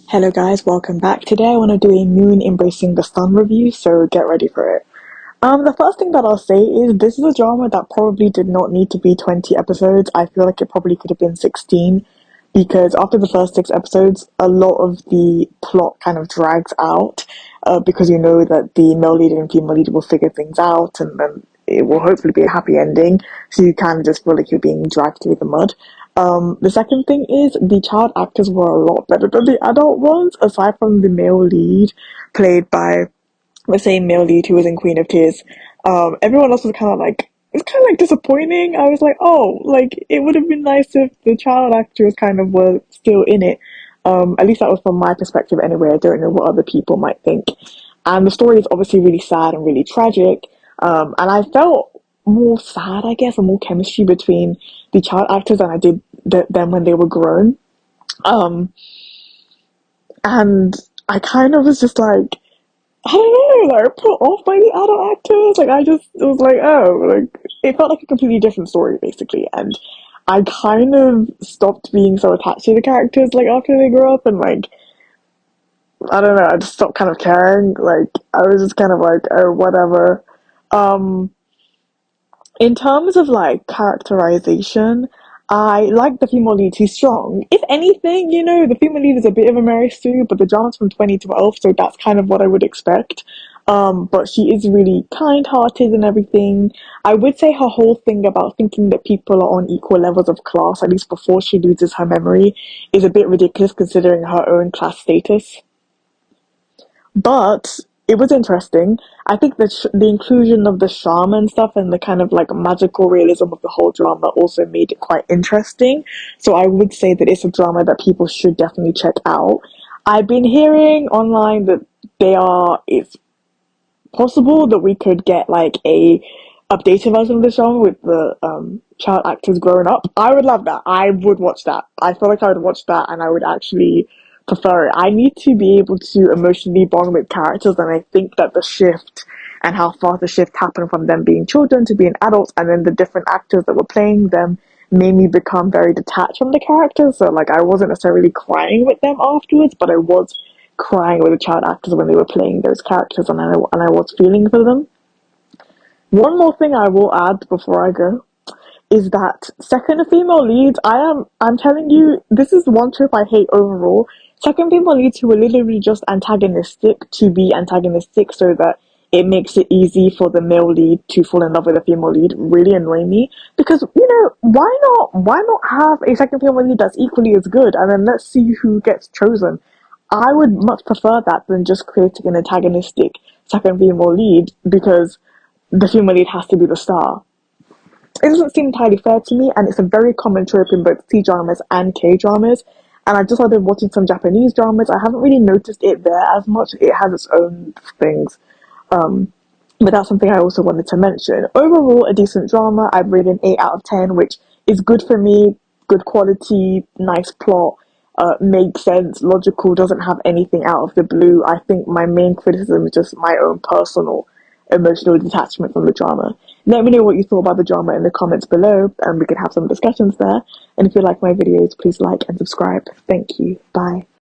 Hello guys, welcome back. Today I want to do a Moon Embracing the Sun review, so get ready for it. The first thing that I'll say is this is a drama that probably did not need to be 20 episodes. I feel like it probably could have been 16 because after the first 6 episodes, a lot of the plot kind of drags out because you know that the male lead and female lead will figure things out and then it will hopefully be a happy ending. So you kind of just feel like you're being dragged through the mud. The second thing is the child actors were a lot better than the adult ones, aside from the male lead played by the same male lead who was in Queen of Tears. Everyone else was kind of like, it's kind of like disappointing. I was like, oh, like it would have been nice if the child actors kind of were still in it. At least that was from my perspective anyway. I don't know what other people might think. And the story is obviously really sad and really tragic. And I felt more sad, I guess, and more chemistry between the child actors than I did them when they were grown. Um, and I kind of was just like, I don't know, like put off by the adult actors. Like I just it was like, oh, like it felt like a completely different story basically, and I kind of stopped being so attached to the characters like after they grew up, and like I don't know, I just stopped kind of caring. Like I was just kind of like, oh, whatever. Um, in terms of like characterization, I like the female lead. She's strong. If anything, you know, the female lead is a bit of a Mary Sue, but the drama's from 2012, so that's kind of what I would expect. But she is really kind-hearted and everything. I would say her whole thing about thinking that people are on equal levels of class, at least before she loses her memory, is a bit ridiculous considering her own class status. But it was interesting. I think that the inclusion of the shaman stuff and the kind of like magical realism of the whole drama also made it quite interesting. So I would say that it's a drama that people should definitely check out. I've been hearing online that it's possible that we could get like a updated version of the song with the child actors growing up. I would love that. I would watch that. I feel like I would watch that and I would actually prefer it. I need to be able to emotionally bond with characters, and I think that the shift and how fast the shift happened from them being children to being adults and then the different actors that were playing them made me become very detached from the characters. So like I wasn't necessarily crying with them afterwards, but I was crying with the child actors when they were playing those characters, and I was feeling for them. One more thing I will add before I go is that second female leads, I'm telling you, this is one trope I hate overall. Second female leads who are literally just antagonistic to be antagonistic so that it makes it easy for the male lead to fall in love with a female lead really annoy me. Because, you know, why not have a second female lead that's equally as good and then let's see who gets chosen. I would much prefer that than just creating an antagonistic second female lead because the female lead has to be the star. It doesn't seem entirely fair to me, and it's a very common trope in both C dramas and K dramas. And I just started watching some Japanese dramas. I haven't really noticed it there as much. It has its own things. Um, but that's something I also wanted to mention. Overall, a decent drama. I'd rate an 8 out of 10, which is good for me. Good quality, nice plot, makes sense, logical, doesn't have anything out of the blue. I think my main criticism is just my own personal emotional detachment from the drama. Let me know what you thought about the drama in the comments below, and we could have some discussions there. And if you like my videos, please like and subscribe. Thank you. Bye.